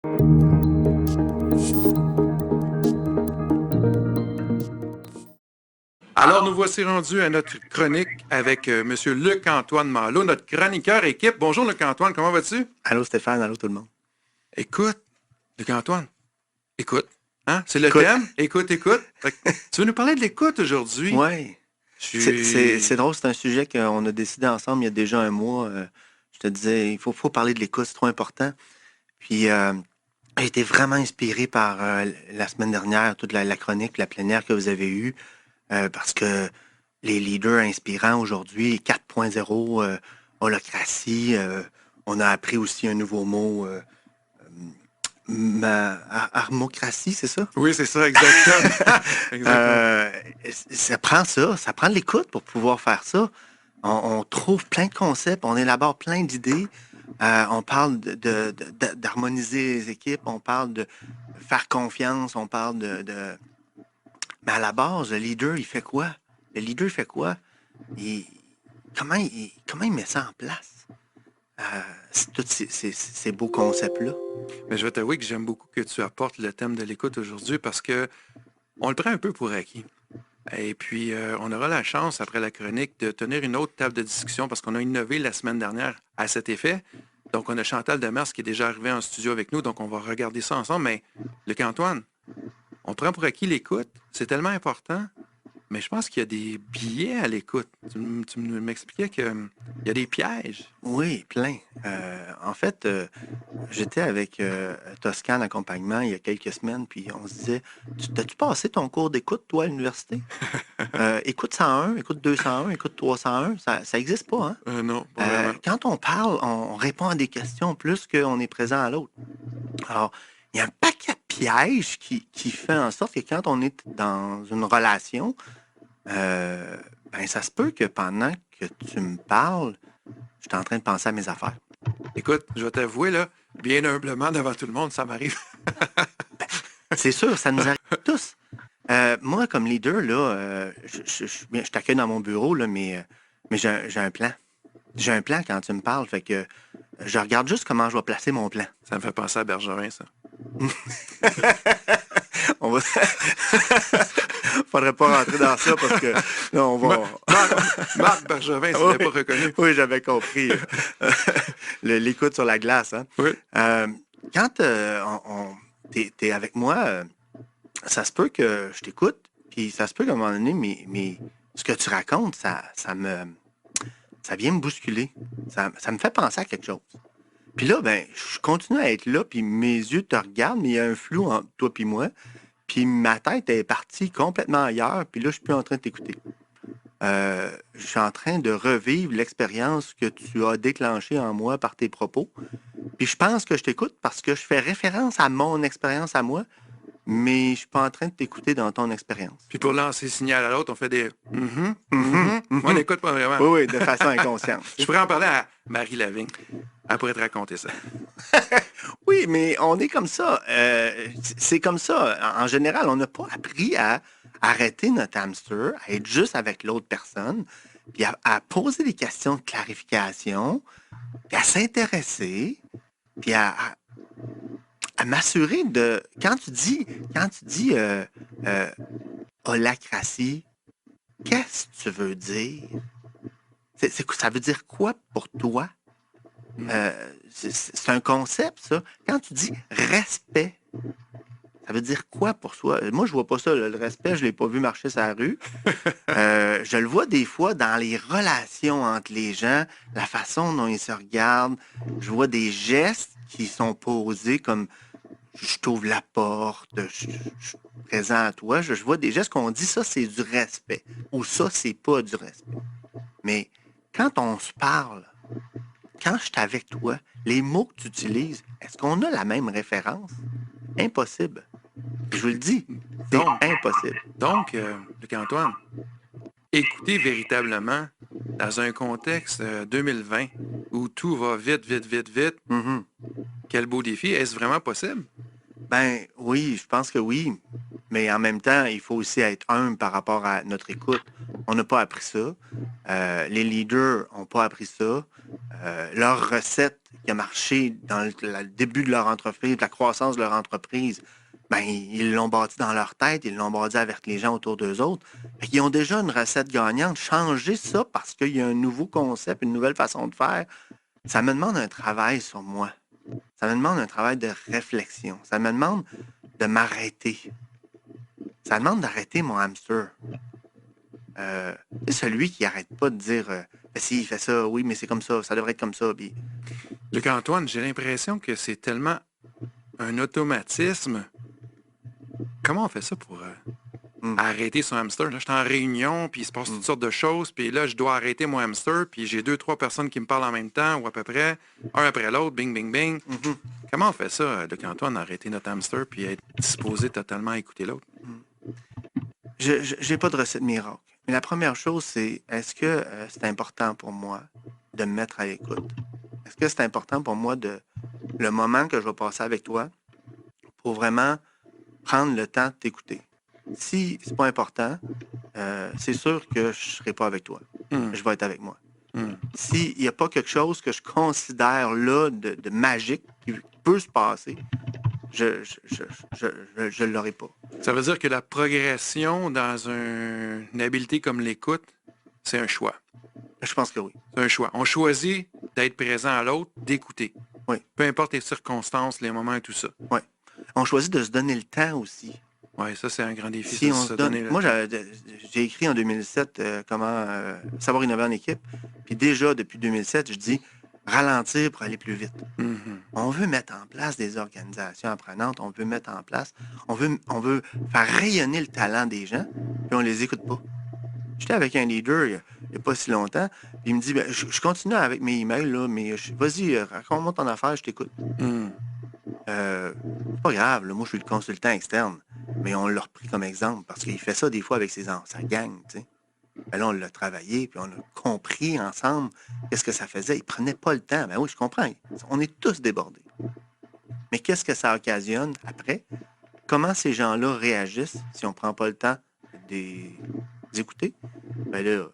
Alors, nous voici rendus à notre chronique avec M. Luc-Antoine Malo, notre chroniqueur équipe. Bonjour Luc-Antoine, comment vas-tu? Allô Stéphane, allô tout le monde. Écoute, Luc-Antoine, écoute. Hein? C'est le Écoute. thème? Écoute. Tu veux nous parler de l'écoute aujourd'hui? Oui. C'est drôle, c'est un sujet qu'on a décidé ensemble il y a déjà un mois. Je te disais, il faut parler de l'écoute, c'est trop important. Puis, j'ai été vraiment inspiré par la semaine dernière, toute la chronique, la plénière que vous avez eue, parce que les leaders inspirants aujourd'hui, 4.0, holacratie, on a appris aussi un nouveau mot, armocratie, c'est ça? Oui, c'est ça, exactement. Ça prend de l'écoute pour pouvoir faire ça. On trouve plein de concepts, on élabore plein d'idées. On parle d'harmoniser les équipes, on parle de faire confiance, on parle Mais à la base, le leader, il fait quoi? Le leader, il fait quoi? Comment il met ça en place? Tous ces beaux concepts-là. Mais je vais t'avouer que j'aime beaucoup que tu apportes le thème de l'écoute aujourd'hui parce que on le prend un peu pour acquis. Et puis, on aura la chance, après la chronique, de tenir une autre table de discussion parce qu'on a innové la semaine dernière à cet effet. Donc, on a Chantal Demers qui est déjà arrivée en studio avec nous, donc on va regarder ça ensemble. Mais, Luc-Antoine, on prend pour acquis l'écoute, c'est tellement important, mais je pense qu'il y a des biais à l'écoute. Tu m'expliquais qu'il y a des pièges. Oui, plein. En fait, j'étais avec Toscane Accompagnement il y a quelques semaines, puis on se disait, t'as-tu passé ton cours d'écoute, toi, à l'université? Écoute 101, écoute 201, écoute 301, ça n'existe pas, hein? Non, pas vraiment. Quand on parle, on répond à des questions plus qu'on est présent à l'autre. Alors, il y a un paquet de pièges qui fait en sorte que quand on est dans une relation, ben, ça se peut que pendant que tu me parles, je suis en train de penser à mes affaires. Écoute, je vais t'avouer, là, bien humblement devant tout le monde, ça m'arrive. C'est sûr, ça nous arrive tous. Moi, comme leader, là, je t'accueille dans mon bureau, là, mais j'ai un plan. J'ai un plan quand tu me parles, fait que je regarde juste comment je vais placer mon plan. Ça me fait penser à Bergerin, ça. On va... Faudrait pas rentrer dans ça parce que là, on va... Marc Bergevin, si tu l'avais pas reconnu. Oui, j'avais compris. L'écoute sur la glace. Hein? Oui. Quand t'es avec moi, ça se peut que je t'écoute, puis ça se peut qu'à un moment donné, mais ce que tu racontes, ça vient me bousculer. Ça me fait penser à quelque chose. Puis là, ben, je continue à être là, puis mes yeux te regardent, mais il y a un flou entre toi et moi. Puis ma tête est partie complètement ailleurs, puis là, je suis plus en train de t'écouter. Je suis en train de revivre l'expérience que tu as déclenchée en moi par tes propos. Puis je pense que je t'écoute parce que je fais référence à mon expérience à moi, mais je suis pas en train de t'écouter dans ton expérience. Puis pour lancer signal à l'autre, on fait des On n'écoute pas vraiment. Oui, de façon inconsciente. Je pourrais en parler à Marie Lavigne. Elle pourrait te raconter ça. Oui, mais on est comme ça. C'est comme ça. En général, on n'a pas appris à arrêter notre hamster, à être juste avec l'autre personne, puis à poser des questions de clarification, puis à s'intéresser, puis à m'assurer de... Quand tu dis holacratie, qu'est-ce que tu veux dire? Ça veut dire quoi pour toi? C'est un concept, ça. Quand tu dis respect, ça veut dire quoi pour soi? Moi, je vois pas ça. Le respect, je l'ai pas vu marcher sur la rue. Je le vois des fois dans les relations entre les gens, la façon dont ils se regardent. Je vois des gestes qui sont posés comme je t'ouvre la porte, je suis présent à toi. Je vois des gestes qu'on dit ça, c'est du respect. Ou ça, c'est pas du respect. Mais quand on se parle, quand je suis avec toi, les mots que tu utilises, est-ce qu'on a la même référence? Impossible. Je vous le dis, c'est impossible. Donc, Luc-Antoine, écouter véritablement dans un contexte 2020 où tout va vite, Mm-hmm. quel beau défi. Est-ce vraiment possible? Ben oui, je pense que oui. Mais en même temps, il faut aussi être humble par rapport à notre écoute. On n'a pas appris ça. Les leaders n'ont pas appris ça. Leur recette qui a marché dans le début de leur entreprise, de la croissance de leur entreprise, ben, ils l'ont bâti dans leur tête, ils l'ont bâti avec les gens autour d'eux autres. Ils ont déjà une recette gagnante. Changer ça parce qu'il y a un nouveau concept, une nouvelle façon de faire, ça me demande un travail sur moi. Ça me demande un travail de réflexion. Ça me demande de m'arrêter. Ça demande d'arrêter mon hamster. C'est celui qui n'arrête pas de dire si, il fait ça, oui, mais c'est comme ça devrait être comme ça. Puis... Luc-Antoine, j'ai l'impression que c'est tellement un automatisme. Comment on fait ça pour arrêter son hamster? Là, je suis en réunion, puis il se passe toutes sortes de choses, puis là, je dois arrêter mon hamster, puis j'ai 2-3 personnes qui me parlent en même temps, ou à peu près, un après l'autre, bing, bing, bing. Comment on fait ça, Luc-Antoine, arrêter notre hamster, puis être disposé totalement à écouter l'autre? Je n'ai pas de recette miracle. Mais la première chose, c'est est-ce que c'est important pour moi de me mettre à l'écoute? Est-ce que c'est important pour moi le moment que je vais passer avec toi pour vraiment prendre le temps de t'écouter? Si c'est pas important, c'est sûr que je ne serai pas avec toi. Je vais être avec moi. S'il n'y a pas quelque chose que je considère là de magique qui peut se passer, je ne l'aurai pas. Ça veut dire que la progression dans une habileté comme l'écoute, c'est un choix. Je pense que oui. C'est un choix. On choisit d'être présent à l'autre, d'écouter. Oui. Peu importe les circonstances, les moments et tout ça. Oui. On choisit de se donner le temps aussi. Oui, ça, c'est un grand défi. Si on se donne... Moi, j'ai écrit en 2007 comment savoir innover en équipe. Puis déjà, depuis 2007, je dis ralentir pour aller plus vite. On veut mettre en place des organisations apprenantes, on veut mettre en place, on veut faire rayonner le talent des gens, puis on les écoute pas. J'étais avec un leader il n'y a pas si longtemps, puis il me dit, je continue avec mes emails, là, mais vas-y, raconte-moi ton affaire, je t'écoute. C'est pas grave, là, moi je suis le consultant externe, mais on l'a repris comme exemple, parce qu'il fait ça des fois avec sa gang, tu sais. Ben là, on l'a travaillé, puis on a compris ensemble qu'est-ce que ça faisait. Il ne prenait pas le temps. Ben oui, je comprends. On est tous débordés. Mais qu'est-ce que ça occasionne après? Comment ces gens-là réagissent si on ne prend pas le temps d'écouter? Ben là,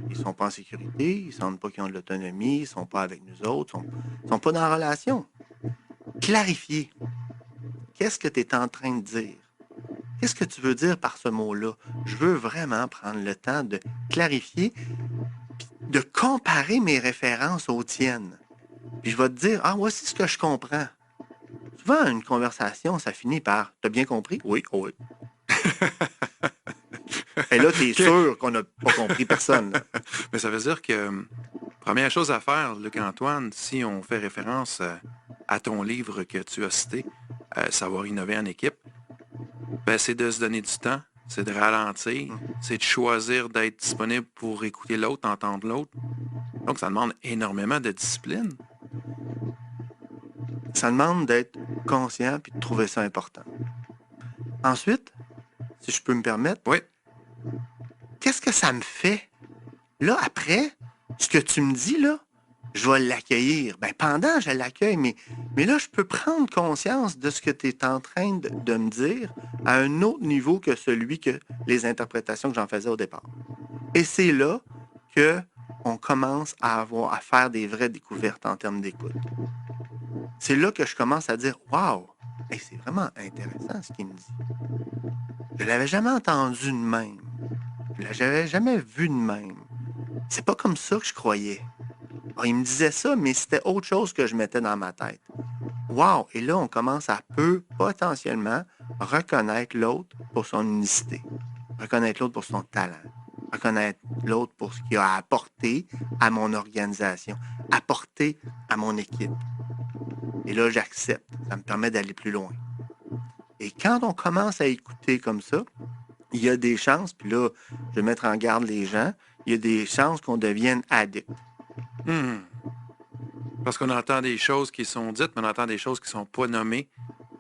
ils ne sont pas en sécurité, ils ne sentent pas qu'ils ont de l'autonomie, ils ne sont pas avec nous autres, ils ne sont pas dans la relation. Clarifier. Qu'est-ce que tu es en train de dire? Qu'est-ce que tu veux dire par ce mot-là? Je veux vraiment prendre le temps de clarifier, de comparer mes références aux tiennes. Puis je vais te dire, voici ce que je comprends. Souvent, une conversation, ça finit par, t'as bien compris? Oui, oh oui. Et là, t'es sûr qu'on n'a pas compris personne. Là. Mais ça veut dire que, première chose à faire, Luc-Antoine, si on fait référence à ton livre que tu as cité, Savoir innover en équipe, ben, c'est de se donner du temps, c'est de ralentir, c'est de choisir d'être disponible pour écouter l'autre, entendre l'autre. Donc, ça demande énormément de discipline. Ça demande d'être conscient puis de trouver ça important. Ensuite, si je peux me permettre, oui. Qu'est-ce que ça me fait? Là, après, ce que tu me dis, là, je vais l'accueillir. Ben, pendant, je l'accueille, mais là, je peux prendre conscience de ce que tu es en train de me dire à un autre niveau que celui que les interprétations que j'en faisais au départ. Et c'est là qu'on commence à faire des vraies découvertes en termes d'écoute. C'est là que je commence à dire, waouh, c'est vraiment intéressant ce qu'il me dit. Je ne l'avais jamais entendu de même. Je ne l'avais jamais vu de même. C'est pas comme ça que je croyais. Alors, il me disait ça, mais c'était autre chose que je mettais dans ma tête. Wow! Et là, on commence à potentiellement reconnaître l'autre pour son unicité, reconnaître l'autre pour son talent, reconnaître l'autre pour ce qu'il a apporté à mon organisation, apporté à mon équipe. Et là, j'accepte. Ça me permet d'aller plus loin. Et quand on commence à écouter comme ça, il y a des chances, puis là, je vais mettre en garde les gens, il y a des chances qu'on devienne addict. Parce qu'on entend des choses qui sont dites, mais on entend des choses qui ne sont pas nommées,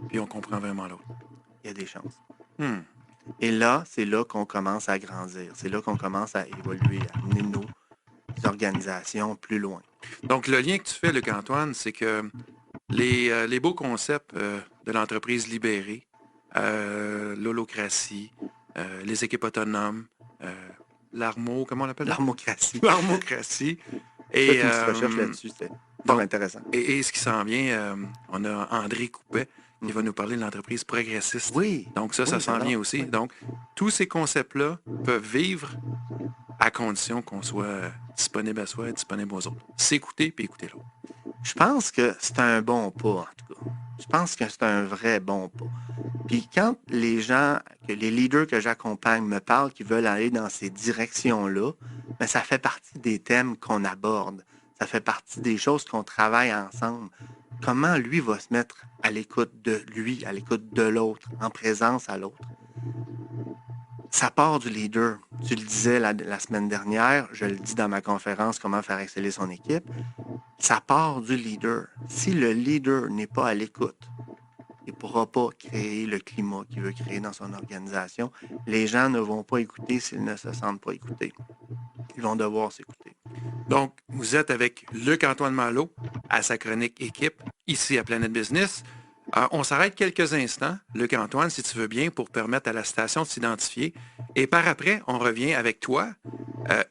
puis on comprend vraiment l'autre. Il y a des chances. Et là, c'est là qu'on commence à grandir. C'est là qu'on commence à évoluer, à amener nos organisations plus loin. Donc, le lien que tu fais, Luc-Antoine, c'est que les beaux concepts de l'entreprise libérée, l'holocratie, les équipes autonomes, comment on l'appelle? L'armocratie. L'armocratie. Et une recherche là-dessus, Donc, Donc, intéressant. et ce qui s'en vient, on a André Coupet qui va nous parler de l'entreprise progressiste. Oui. Donc ça Oui, s'en vient j'adore. aussi. Oui. Donc, tous ces concepts-là peuvent vivre à condition qu'on soit disponible à soi et disponible aux autres. S'écouter puis écouter l'autre. Je pense que c'est un bon pas, en tout cas. Je pense que c'est un vrai bon pas. Puis quand les gens, que les leaders que j'accompagne me parlent qu'ils veulent aller dans ces directions-là, mais ça fait partie des thèmes qu'on aborde. Ça fait partie des choses qu'on travaille ensemble. Comment lui va se mettre à l'écoute de lui, à l'écoute de l'autre, en présence à l'autre. Ça part du leader. Tu le disais la semaine dernière, je le dis dans ma conférence Comment faire exceller son équipe. Ça part du leader. Si le leader n'est pas à l'écoute, il ne pourra pas créer le climat qu'il veut créer dans son organisation. Les gens ne vont pas écouter s'ils ne se sentent pas écoutés. Ils vont devoir s'écouter. Donc, vous êtes avec Luc-Antoine Malo à sa chronique Équipe, ici à Planète Business. On s'arrête quelques instants, Luc-Antoine, si tu veux bien, pour permettre à la station de s'identifier. Et par après, on revient avec toi,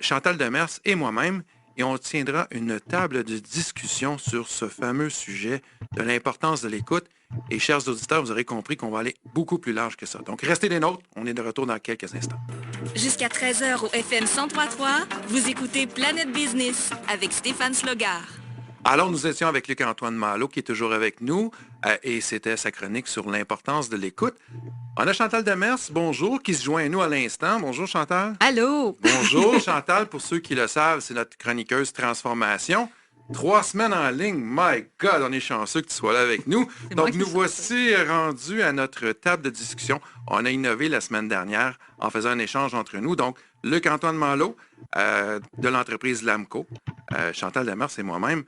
Chantal Demers et moi-même, et on tiendra une table de discussion sur ce fameux sujet de l'importance de l'écoute. Et chers auditeurs, vous aurez compris qu'on va aller beaucoup plus large que ça. Donc, restez des nôtres. On est de retour dans quelques instants. Jusqu'à 13h au FM 103.3, vous écoutez Planète Business avec Stéphane Slogard. Alors, nous étions avec Luc-Antoine Malo, qui est toujours avec nous, et c'était sa chronique sur l'importance de l'écoute. On a Chantal Demers, bonjour, qui se joint à nous à l'instant. Bonjour, Chantal. Allô? Bonjour, Chantal. Pour ceux qui le savent, c'est notre chroniqueuse transformation. 3 semaines en ligne. My God, on est chanceux que tu sois là avec nous. Donc, nous voici rendus à notre table de discussion. On a innové la semaine dernière en faisant un échange entre nous. Donc, Luc-Antoine Malo de l'entreprise Lamco, Chantal Demers et moi-même,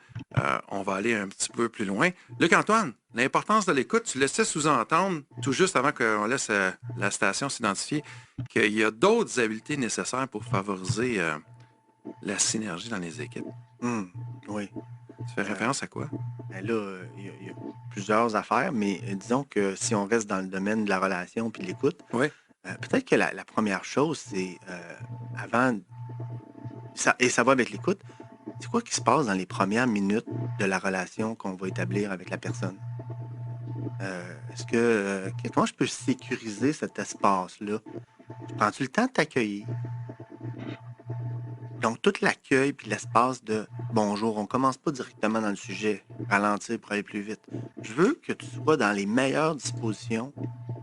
on va aller un petit peu plus loin. Luc-Antoine, l'importance de l'écoute, tu laissais sous-entendre, tout juste avant qu'on laisse la station s'identifier, qu'il y a d'autres habiletés nécessaires pour favoriser la synergie dans les équipes. Oui. Tu fais référence à quoi? Ben là, il y a plusieurs affaires, mais disons que si on reste dans le domaine de la relation puis de l'écoute, Oui. peut-être que la première chose, c'est avant, et ça va avec l'écoute, c'est quoi qui se passe dans les premières minutes de la relation qu'on va établir avec la personne? Comment je peux sécuriser cet espace-là? Prends-tu le temps de t'accueillir? Donc, tout l'accueil puis l'espace de bonjour, on ne commence pas directement dans le sujet, ralentir pour aller plus vite. Je veux que tu sois dans les meilleures dispositions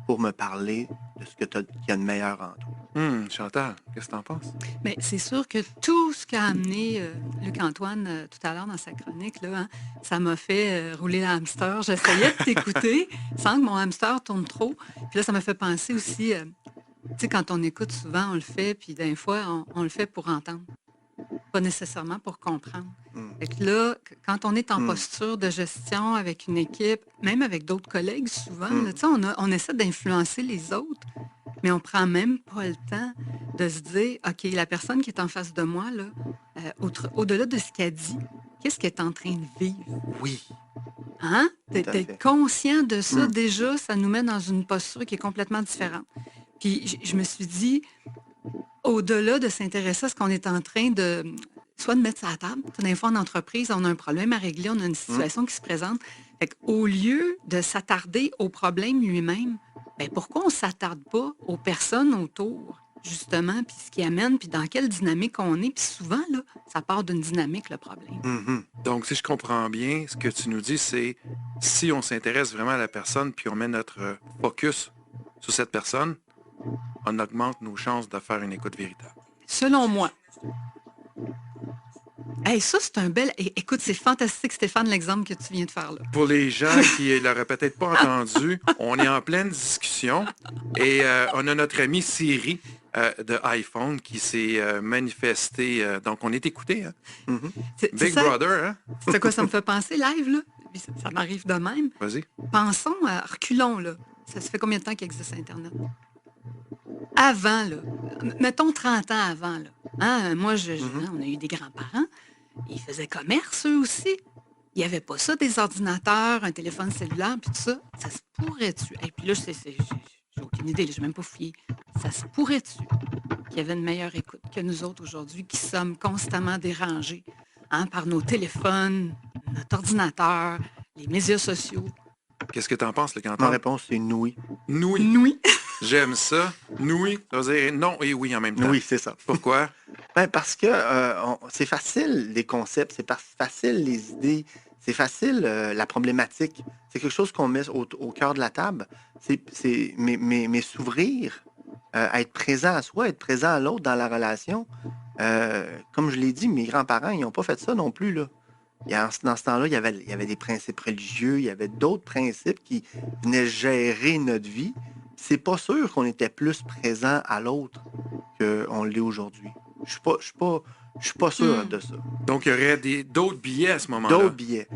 pour me parler de ce qu'il y a de meilleur en toi. Chantal, qu'est-ce que tu en penses? Mais c'est sûr que tout ce qu'a amené Luc-Antoine tout à l'heure dans sa chronique, là, hein, ça m'a fait rouler le hamster. J'essayais de t'écouter sans que mon hamster tourne trop. Puis là, ça m'a fait penser aussi, tu sais, quand on écoute souvent, on le fait, puis des fois, on le fait pour entendre. Pas nécessairement pour comprendre. Fait que là, quand on est en posture de gestion avec une équipe, même avec d'autres collègues, souvent, là, tu sais, on essaie d'influencer les autres, mais on prend même pas le temps de se dire, OK, la personne qui est en face de moi, là, au-delà de ce qu'elle dit, qu'est-ce qu'elle est en train de vivre? Oui. Hein? Tout à fait. D'être conscient de ça, déjà, ça nous met dans une posture qui est complètement différente. Puis je me suis dit, au-delà de s'intéresser à ce qu'on est en train de, soit de mettre ça à la table, des fois en entreprise, on a un problème à régler, on a une situation qui se présente. Fait qu'au lieu de s'attarder au problème lui-même, ben pourquoi on ne s'attarde pas aux personnes autour, justement, puis ce qui amène, puis dans quelle dynamique on est. Puis souvent, là, ça part d'une dynamique, le problème. Donc, si je comprends bien, ce que tu nous dis, c'est si on s'intéresse vraiment à la personne, puis on met notre focus sur cette personne, on augmente nos chances de faire une écoute véritable. Selon moi. Hey, ça, c'est un bel... Écoute, c'est fantastique, Stéphane, l'exemple que tu viens de faire là. Pour les gens qui ne l'auraient peut-être pas entendu, on est en pleine discussion et on a notre ami Siri de iPhone qui s'est manifesté. Donc, on est écouté. Hein? C'est Big ça, Brother, hein? c'est quoi ça me fait penser, live, là? Puis ça m'arrive de même. Vas-y. Pensons, reculons, là. Ça fait combien de temps qu'existe Internet? Avant, là, mettons 30 ans avant, là. Hein, moi, on a eu des grands-parents. Ils faisaient commerce, eux aussi. Il n'y avait pas ça, des ordinateurs, un téléphone cellulaire, puis tout ça. Ça se pourrait-tu? Et puis là, j'ai aucune idée, je n'ai même pas fouillé. Ça se pourrait-tu qu'il y avait une meilleure écoute que nous autres aujourd'hui, qui sommes constamment dérangés par nos téléphones, notre ordinateur, les médias sociaux. Qu'est-ce que tu en penses, le Ma Antoine? réponse, c'est oui. Noui. Oui. J'aime ça. Noui. Ça veut dire non et oui en même temps. Oui, c'est ça. Pourquoi? Ben, parce que c'est facile, les concepts, facile, les idées, c'est facile, la problématique. C'est quelque chose qu'on met au cœur de la table. Mais s'ouvrir, être présent à soi, être présent à l'autre dans la relation. Comme je l'ai dit, mes grands-parents, ils n'ont pas fait ça non plus, là. Dans ce temps-là, il y avait des principes religieux, il y avait d'autres principes qui venaient gérer notre vie. C'est pas sûr qu'on était plus présent à l'autre qu'on l'est aujourd'hui. Je suis pas sûr de ça. Donc, il y aurait d'autres billets à ce moment-là. D'autres billets.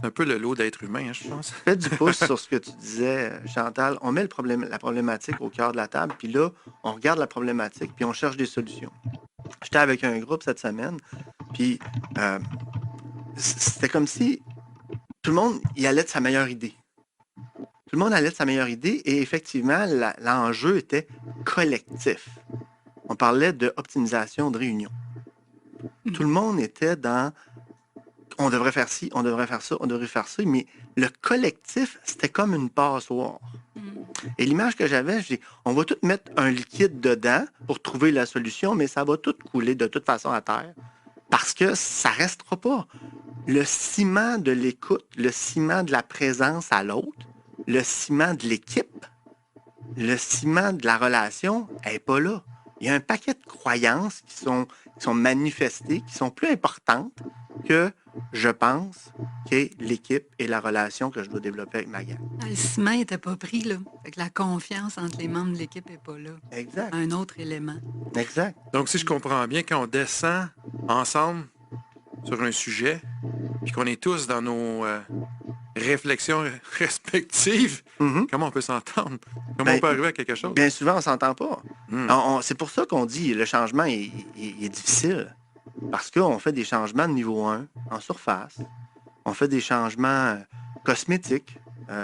C'est un peu le lot d'être humain, hein, je pense. Fais du pouce sur ce que tu disais, Chantal. On met la problématique au cœur de la table, puis là, on regarde la problématique, puis on cherche des solutions. J'étais avec un groupe cette semaine, puis c'était comme si tout le monde y allait de sa meilleure idée. Tout le monde allait de sa meilleure idée, et effectivement, l'enjeu était collectif. On parlait d'optimisation de réunion. Tout le monde était dans on devrait faire ci, on devrait faire ça, on devrait faire ça, mais le collectif, c'était comme une passoire. Et l'image que j'avais, je dis, on va tout mettre un liquide dedans pour trouver la solution, mais ça va tout couler de toute façon à terre parce que ça ne restera pas. Le ciment de l'écoute, le ciment de la présence à l'autre, le ciment de l'équipe, le ciment de la relation n'est pas là. Il y a un paquet de croyances qui sont manifestées, qui sont plus importantes que je pense qu'est l'équipe et la relation que je dois développer avec ma gang. Le ciment n'était pas pris, là. Fait que la confiance entre les membres de l'équipe n'est pas là. Exact. Un autre élément. Exact. Donc, si je comprends bien, quand on descend ensemble sur un sujet, puis qu'on est tous dans nos réflexions respectives, comment on peut s'entendre? Comment on peut arriver à quelque chose? Bien souvent, on ne s'entend pas. C'est pour ça qu'on dit que le changement est difficile. Parce qu'on fait des changements de niveau 1 en surface. On fait des changements cosmétiques. Tu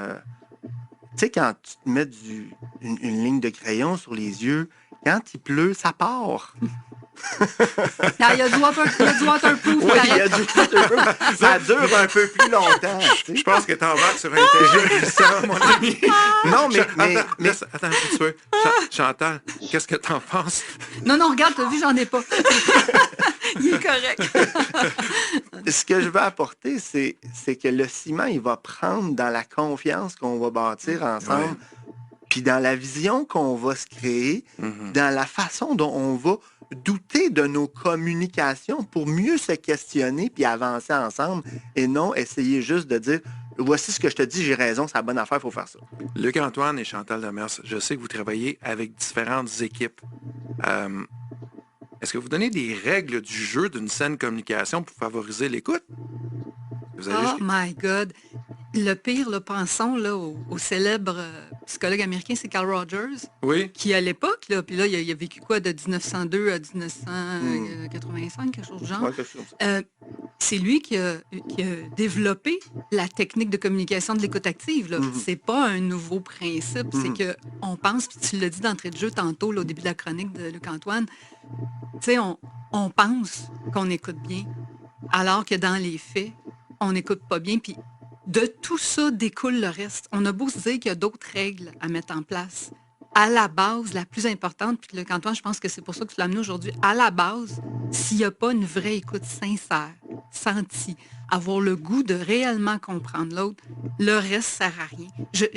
sais, quand tu te mets une ligne de crayon sur les yeux, quand il pleut, ça part. Il y a du waterproof. Oui, il y a du waterproof. Ça dure un peu plus longtemps. Tu sais. Je pense que t'embarques sur un terrain glissant, mon ami. Non, mais... Attends un petit peu. Chantal, qu'est-ce que t'en penses? Non, regarde, t'as vu, j'en ai pas. Il est correct. Ce que je veux apporter, c'est que le ciment, il va prendre dans la confiance qu'on va bâtir ensemble, puis dans la vision qu'on va se créer, dans la façon dont on va douter de nos communications pour mieux se questionner puis avancer ensemble et non essayer juste de dire « Voici ce que je te dis, j'ai raison, c'est la bonne affaire, il faut faire ça. » Luc-Antoine et Chantal Demers, je sais que vous travaillez avec différentes équipes. Est-ce que vous donnez des règles du jeu d'une saine communication pour favoriser l'écoute? Oh my God! Le pire, là, pensons là, au célèbre psychologue américain, c'est Carl Rogers. Oui. Qui, à l'époque, là, puis là, il a vécu quoi, de 1902 à 1985, quelque chose du genre. Ouais, quelque chose comme ça. C'est lui qui a développé la technique de communication de l'écoute active. C'est pas un nouveau principe. C'est qu'on pense, puis tu l'as dit d'entrée de jeu tantôt, là, au début de la chronique de Luc-Antoine, tu sais, on pense qu'on écoute bien, alors que dans les faits, on n'écoute pas bien. Puis de tout ça découle le reste. On a beau se dire qu'il y a d'autres règles à mettre en place. À la base, la plus importante, puis Luc-Antoine, je pense que c'est pour ça que tu l'as amené aujourd'hui, à la base, s'il n'y a pas une vraie écoute sincère, sentie, avoir le goût de réellement comprendre l'autre, le reste ne sert à rien.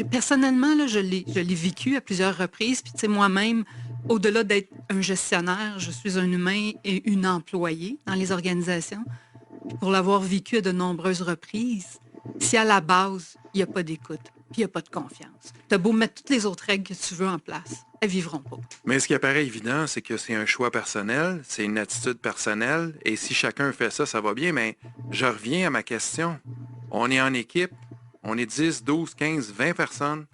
Personnellement, là, je l'ai vécu à plusieurs reprises, puis tu sais, moi-même, au-delà d'être un gestionnaire, je suis un humain et une employée dans les organisations. Puis pour l'avoir vécu à de nombreuses reprises, si à la base, il n'y a pas d'écoute, puis il n'y a pas de confiance, tu as beau mettre toutes les autres règles que tu veux en place, elles ne vivront pas. Mais ce qui apparaît évident, c'est que c'est un choix personnel, c'est une attitude personnelle, et si chacun fait ça, ça va bien, mais je reviens à ma question. On est en équipe, on est 10, 12, 15, 20 personnes,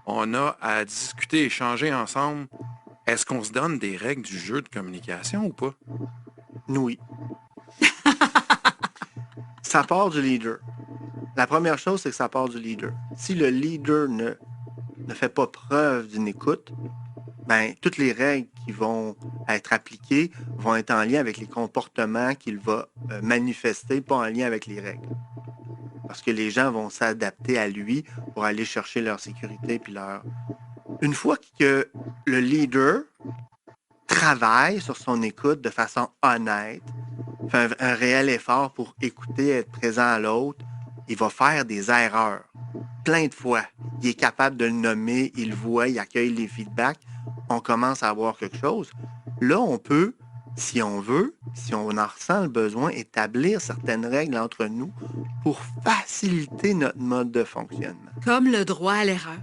on a à discuter, échanger ensemble. Est-ce qu'on se donne des règles du jeu de communication ou pas? Oui. Ça part du leader. La première chose, c'est que ça part du leader. Si le leader ne fait pas preuve d'une écoute, ben, toutes les règles qui vont être appliquées vont être en lien avec les comportements qu'il va manifester, pas en lien avec les règles. parce que les gens vont s'adapter à lui pour aller chercher leur sécurité puis leur... Une fois que le leader travaille sur son écoute de façon honnête, fait un réel effort pour écouter, être présent à l'autre, il va faire des erreurs plein de fois. Il est capable de le nommer, il le voit, il accueille les feedbacks. On commence à avoir quelque chose. Là, on peut, si on veut, si on en ressent le besoin, établir certaines règles entre nous pour faciliter notre mode de fonctionnement. Comme le droit à l'erreur.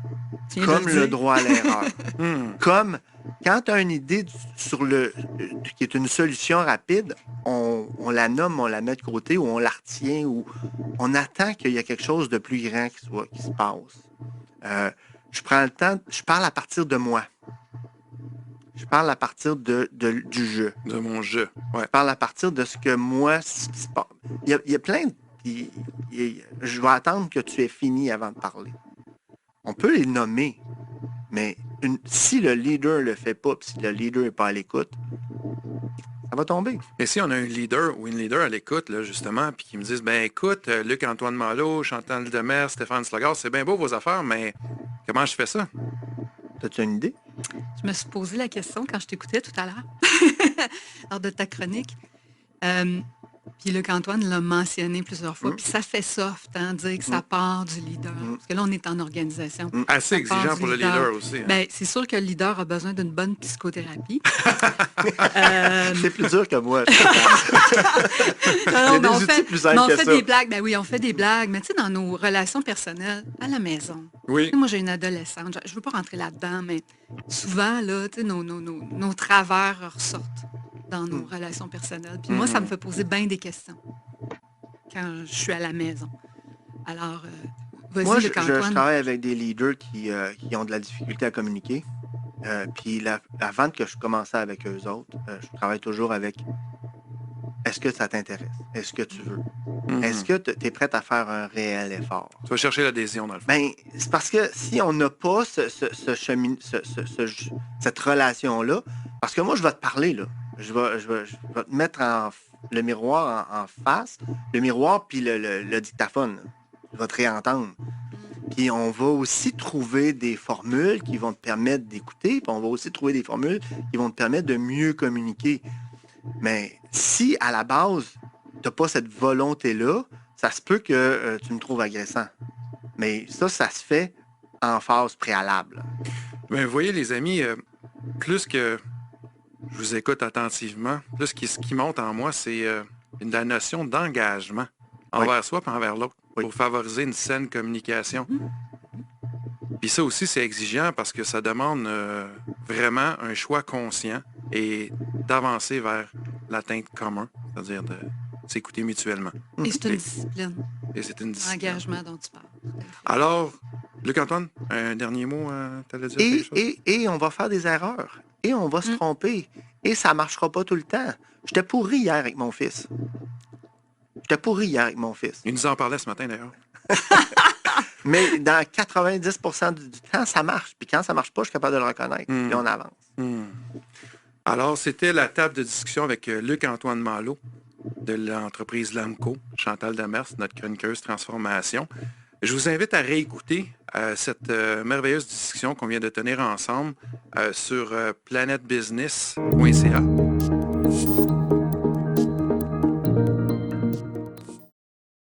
Tu viens de Comme le dire. droit à l'erreur. Comme quand tu as une idée qui est une solution rapide, on la nomme, on la met de côté ou on la retient ou on attend qu'il y ait quelque chose de plus grand qui se passe. Je prends le temps, je parle à partir de moi. Je parle à partir du jeu. De mon jeu. Ouais. Je parle à partir de ce que moi, ce qui se passe. Il y a plein de... Je vais attendre que tu aies fini avant de parler. On peut les nommer, mais si le leader ne le fait pas, puis si le leader n'est pas à l'écoute, ça va tomber. Et si on a un leader ou une leader à l'écoute, là, justement, puis qui me disent, ben écoute, Luc-Antoine Malo, Chantal Demers, Stéphane Slagard, c'est bien beau vos affaires, mais comment je fais ça? As-tu une idée? Je me suis posé la question quand je t'écoutais tout à l'heure, lors de ta chronique. Puis Luc-Antoine l'a mentionné plusieurs fois. Puis ça fait soft, hein, dire que ça part du leader. Parce que là, on est en organisation. Assez Ça part exigeant du pour le leader aussi. Hein. Ben, c'est sûr que le leader a besoin d'une bonne psychothérapie. C'est plus dur que moi. Non, Il y a mais des outils plus simples on que fait ça. des blagues. Ben oui, on fait des blagues. Mais tu sais, dans nos relations personnelles, à la maison. Oui. Tu sais, moi, j'ai une adolescente. Je ne veux pas rentrer là-dedans, mais souvent, là, tu sais, nos travers ressortent dans nos relations personnelles. Puis moi, ça me fait poser bien des questions quand je suis à la maison. Alors, vas-y, Moi, je Luc-Antoine. travaille avec des leaders qui ont de la difficulté à communiquer. Puis avant que je commençais avec eux autres, je travaille toujours avec est-ce que ça t'intéresse? Est-ce que tu veux? Est-ce que tu es prête à faire un réel effort? Tu vas chercher l'adhésion, dans le fond. Ben, c'est parce que si on n'a pas cette relation-là, parce que moi, je vais te parler, là. Je vais te mettre le miroir en face, le miroir puis le dictaphone. Là. Je vais te réentendre. Puis on va aussi trouver des formules qui vont te permettre d'écouter, puis on va aussi trouver des formules qui vont te permettre de mieux communiquer. Mais si, à la base, tu n'as pas cette volonté-là, ça se peut que tu me trouves agressant. Mais ça se fait en phase préalable. Ben, vous voyez, les amis, plus que je vous écoute attentivement, plus ce qui monte en moi, c'est la notion d'engagement envers soi et envers l'autre pour favoriser une saine communication. Puis ça aussi, c'est exigeant parce que ça demande vraiment un choix conscient et d'avancer vers l'atteinte commune, c'est-à-dire de s'écouter mutuellement. Et c'est une discipline. Et c'est une discipline. Engagement dont tu parles. Alors, Luc-Antoine, un dernier mot, tu allais dire quelque chose? Et on va faire des erreurs. Et on va se tromper. Et ça ne marchera pas tout le temps. J'étais pourri hier avec mon fils. Il nous en parlait ce matin, d'ailleurs. Mais dans 90% du temps, ça marche. Puis quand ça ne marche pas, je suis capable de le reconnaître. Puis on avance. Alors, c'était la table de discussion avec Luc-Antoine Malo de l'entreprise Lamco, Chantal Demers, notre chroniqueuse transformation. Je vous invite à réécouter cette merveilleuse discussion qu'on vient de tenir ensemble sur planetbusiness.ca.